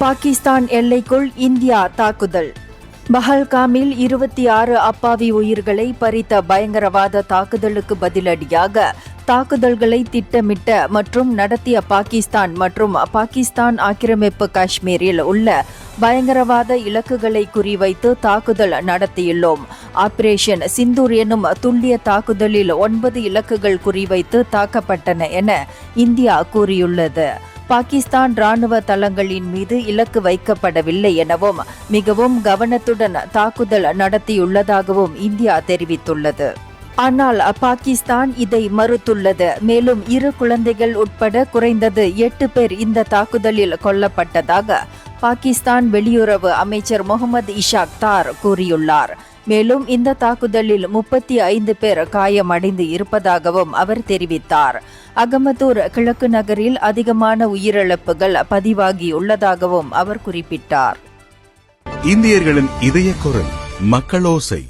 பாகிஸ்தான் எல்லைக்குள் இந்தியா தாக்குதல். பஹல்காமில் 26 அப்பாவி உயிர்களை பறித்த பயங்கரவாத தாக்குதலுக்கு பதிலடியாக தாக்குதல்களை திட்டமிட்ட மற்றும் நடத்திய பாகிஸ்தான் மற்றும் பாகிஸ்தான் ஆக்கிரமிப்பு காஷ்மீரில் உள்ள பயங்கரவாத இலக்குகளை குறிவைத்து தாக்குதல் நடத்தியுள்ளோம். ஆபரேஷன் சிந்தூர் எனும் துல்லிய தாக்குதலில் 9 இலக்குகள் குறிவைத்து தாக்கப்பட்டன என இந்தியா கூறியுள்ளது. பாகிஸ்தான் ராணுவ தளங்களின் மீது இலக்கு வைக்கப்படவில்லை எனவும் மிகவும் கவனத்துடன் தாக்குதல் நடத்தியுள்ளதாகவும் இந்தியா தெரிவித்துள்ளது. ஆனால் பாகிஸ்தான் இதை மறுத்துள்ளது. மேலும் 2 குழந்தைகள் உட்பட குறைந்தது 8 பேர் இந்த தாக்குதலில் கொல்லப்பட்டதாக பாகிஸ்தான் வெளியுறவு அமைச்சர் முகமது இஷாக் தார் கூறியுள்ளார். மேலும் இந்த தாக்குதலில் 35 பேர் காயமடைந்து இருப்பதாகவும் அவர் தெரிவித்தார். அகமதூர் கிழக்கு நகரில் அதிகமான உயிரிழப்புகள் பதிவாகியுள்ளதாகவும் அவர் குறிப்பிட்டார். இந்தியர்களின் இதய குரல் மக்களோசை.